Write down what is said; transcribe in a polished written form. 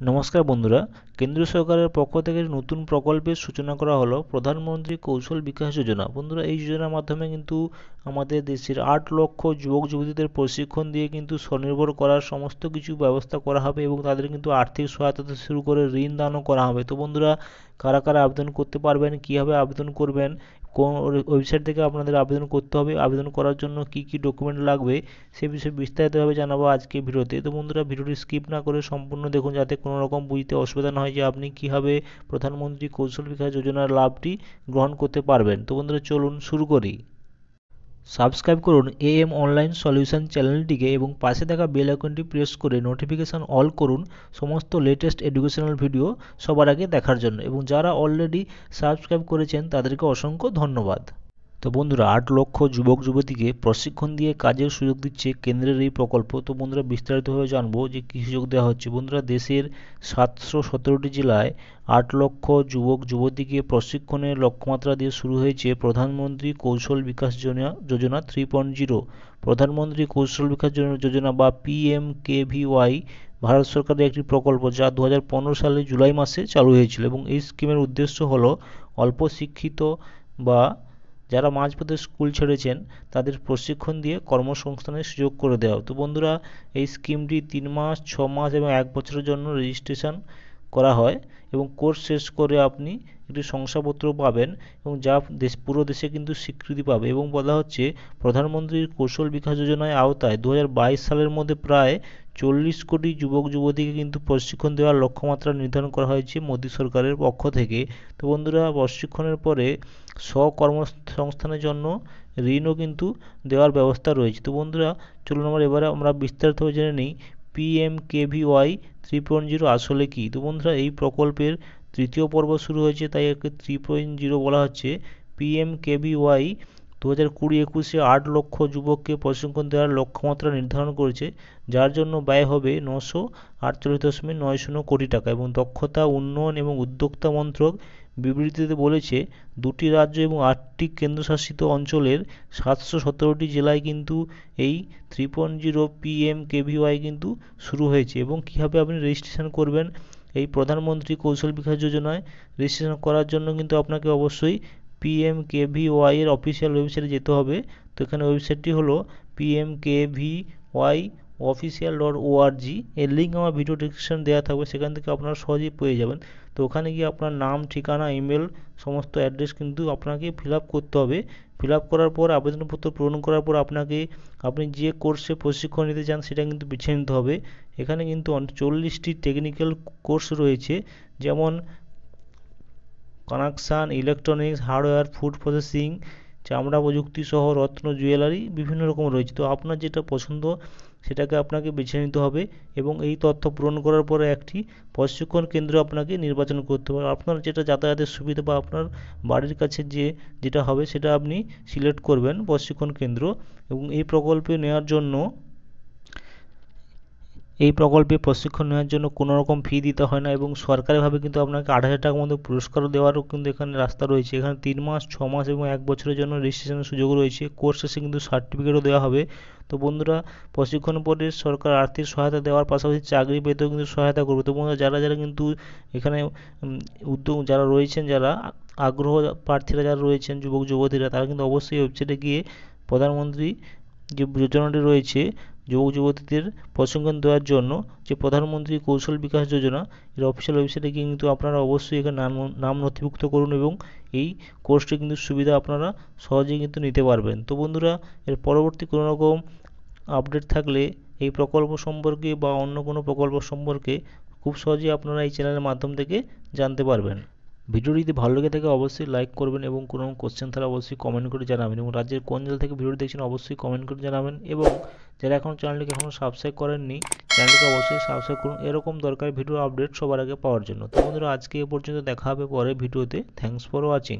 নমস্কার বন্ধুরা, কেন্দ্রীয় সরকারের পক্ষ থেকে নতুন প্রকল্পের সূচনা করা হলো প্রধানমন্ত্রী কৌশল বিকাশ যোজনা। বন্ধুরা, এই যোজনার মাধ্যমে কিন্তু আমাদের দেশের 8 লক্ষ যুবক যুবতীদের প্রশিক্ষণ দিয়ে কিন্তু স্বনির্ভর করার সমস্ত কিছু ব্যবস্থা করা হবে এবং তাদের কিন্তু আর্থিক সহায়তা থেকে শুরু করে ঋণ দানও করা হবে। তো বন্ধুরা, কারা কারা আবেদন করতে পারবেন, কীভাবে আবেদন করবেন, কোন ওয়েবসাইট থেকে আপনাদের আবেদন করতে হবে, আবেদন করার জন্য কি কি ডকুমেন্ট লাগবে, সে বিষয়ে বিস্তারিতভাবে জানাবো আজকে ভিডিওতে। তো বন্ধুরা, ভিডিওটি স্কিপ না করে সম্পূর্ণ দেখুন, যাতে কোনো রকম বুঝতে অসুবিধা না হয় যে আপনি কীভাবে প্রধানমন্ত্রী কৌশল বিকাশ যোজনার লাভটি গ্রহণ করতে পারবেন। তো বন্ধুরা, চলুন শুরু করি। সাবস্ক্রাইব করুন AM অনলাইন সলিউশন চ্যানেলটিকে এবং পাশে থাকা বেল আইকনটি প্রেস করে নোটিফিকেশান অল করুন সমস্ত লেটেস্ট এডুকেশনাল ভিডিও সবার আগে দেখার জন্য। এবং যারা অলরেডি সাবস্ক্রাইব করেছেন তাদেরকে অসংখ্য ধন্যবাদ। তো বন্ধুরা, 8 লক্ষ যুবক যুবতীকে প্রশিক্ষণ দিয়ে কাজের সুযোগ দিচ্ছে কেন্দ্রের এই প্রকল্প। তো বন্ধুরা, বিস্তারিতভাবে জানবো যে কী সুযোগ দেওয়া হচ্ছে। বন্ধুরা, দেশের 717টি জেলায় 8 লক্ষ যুবক যুবতীকে প্রশিক্ষণের লক্ষ্যমাত্রা দিয়ে শুরু হয়েছে প্রধানমন্ত্রী কৌশল বিকাশ যোজনা 3.0। প্রধানমন্ত্রী কৌশল বিকাশ যোজনা বা PMKVY ভারত সরকারের একটি প্রকল্প, যা 2015 সালে জুলাই মাসে চালু হয়েছিল। এবং এই স্কিমের উদ্দেশ্য হলো অল্প শিক্ষিত বা যারা মাঝপথে স্কুল ছেড়েছেন তাদের প্রশিক্ষণ দিয়ে কর্মসংস্থানের সুযোগ করে দেওয়া। তো বন্ধুরা, এই স্কিমটি 3 মাস, 6 মাস এবং 1 বছরের জন্য রেজিস্ট্রেশন করা হয় এবং কোর্স শেষ করে আপনি একটি শংসাপত্র পাবেন এবং যা পুরো দেশে কিন্তু স্বীকৃতি পাবে। এবং বলা হচ্ছে প্রধানমন্ত্রীর কৌশল বিকাশ যোজনার আওতায় 2022 সালের মধ্যে প্রায় 40 কোটি যুবক যুবতীকে কিন্তু প্রশিক্ষণ দেওয়ার লক্ষ্যমাত্রা নির্ধারণ করা হয়েছে মোদী সরকারের পক্ষ থেকে। তো বন্ধুরা, প্রশিক্ষণের পরে স্বকর্মসংস্থানের জন্য ঋণও কিন্তু দেওয়ার ব্যবস্থা রয়েছে। তো বন্ধুরা, চলুন এবারে আমরা বিস্তারিতভাবে জেনে নিই PMKVY 3.0 আসলে কি। তো বন্ধুরা, এই প্রকল্পের তৃতীয় পর্ব শুরু হয়েছে, তাই একে 3.0 বলা হচ্ছে। PMKVY 2020-21 8 লক্ষ যুবককে প্রশিক্ষণ দেওয়ার লক্ষ্যমাত্রা নির্ধারণ করেছে, যার জন্য ব্যয় হবে 948.90 কোটি টাকা। এবং দক্ষতা উন্নয়ন এবং উদ্যোক্তা মন্ত্রক বিবৃতিতে বলেছে, 2টি রাজ্য এবং 8টি কেন্দ্রশাসিত অঞ্চলের 717টি জেলায় কিন্তু এই 3.0 PMKVY কিন্তু শুরু হয়েছে। এবং কীভাবে আপনি রেজিস্ট্রেশন করবেন এই প্রধানমন্ত্রী কৌশল বিকাশ যোজনায় রেজিস্ট্রেশন করার জন্য কিন্তু আপনাকে অবশ্যই PMKVY এর অফিসিয়াল ওয়েবসাইটে যেতে হবে। তো এখানে ওয়েবসাইটটি হলো PMKVY official.org। এর লিঙ্ক আমার ভিডিও ডিসক্রিপশন দেওয়া থাকবে, সেখান থেকে আপনারা সহজেই পেয়ে যাবেন। তো ওখানে গিয়ে আপনার নাম, ঠিকানা, ইমেল, সমস্ত অ্যাড্রেস কিন্তু আপনাকে ফিল আপ করতে হবে। ফিল আপ করার পর আবেদনপত্র পূরণ করার পর আপনি যে কোর্সে প্রশিক্ষণ নিতে চান সেটা কিন্তু বেছে নিতে হবে। এখানে কিন্তু 40টি টেকনিক্যাল কোর্স রয়েছে, যেমন connection, electronics, hardware, food processing, চামড়া প্রযুক্তি সহ রত্ন জুয়েলারি, বিভিন্ন রকম রয়েছে। তো আপনার যেটা পছন্দ সেটাকে আপনাকে বেছে নিতে হবে এবং এই তথ্য পূরণ করার পরে একটি প্রশিক্ষণ কেন্দ্র আপনাকে নির্বাচন করতে হবে। আপনার যেটা যাতায়াতের সুবিধা বা আপনার বাড়ির কাছে যেটা হবে সেটা আপনি সিলেক্ট করবেন প্রশিক্ষণ কেন্দ্র। এবং এই প্রকল্পে প্রশিক্ষণ নেওয়ার জন্য কোনো রকম ফি দিতে হয় না এবং সরকারিভাবে কিন্তু আপনাকে 8,000 টাকার মধ্যে পুরস্কারও দেওয়ারও কিন্তু এখানে রাস্তা রয়েছে। এখানে 3 মাস, 6 মাস এবং 1 বছরের জন্য রেজিস্ট্রেশনের সুযোগ রয়েছে। কোর্স শেষে কিন্তু সার্টিফিকেটও দেওয়া হবে। তো বন্ধুরা, প্রশিক্ষণ পরে সরকার আর্থিক সহায়তা দেওয়ার পাশাপাশি চাকরি পেতেও কিন্তু সহায়তা করবে। তো বন্ধুরা, যারা কিন্তু এখানে যারা রয়েছেন, যারা আগ্রহ প্রার্থীরা যারা রয়েছেন, যুবক যুবতীরা, তারা কিন্তু অবশ্যই ওয়েবসাইটে গিয়ে প্রধানমন্ত্রী যে যোজনাটি রয়েছে যুবক যুবতীদের প্রশিক্ষণ দেওয়ার জন্য, যে প্রধানমন্ত্রী কৌশল বিকাশ যোজনা, এর অফিসিয়াল ওয়েবসাইটে গিয়ে কিন্তু আপনারা অবশ্যই এখানে নাম নথিভুক্ত করুন এবং এই কোর্সটি কিন্তু সুবিধা আপনারা সহজেই কিন্তু নিতে পারবেন। তো বন্ধুরা, এর পরবর্তী কোনো রকম আপডেট থাকলে এই প্রকল্প সম্পর্কে বা অন্য কোনো প্রকল্প সম্পর্কে খুব সহজেই আপনারা এই চ্যানেলের মাধ্যম থেকে জানতে পারবেন। ভিডিওটি যদি ভালো লেগে থাকে অবশ্যই লাইক করবেন এবং কোনো কোশ্চেন থাকলে অবশ্যই কমেন্ট করে জানাবেন। এবং রাজ্যের কোন জেলা থেকে ভিডিওটি দেখছেন অবশ্যই কমেন্ট করে জানাবেন। এবং যারা চ্যানেলটিকে এখনও সাবস্ক্রাইব করেননি, চ্যানেলটিকে অবশ্যই সাবস্ক্রাইব করুন এরকম দরকারি ভিডিও আপডেট সবার আগে পাওয়ার জন্য। তো বন্ধুরা, আজকে এ পর্যন্ত, দেখা হবে পরে ভিডিওতে। Thanks for watching.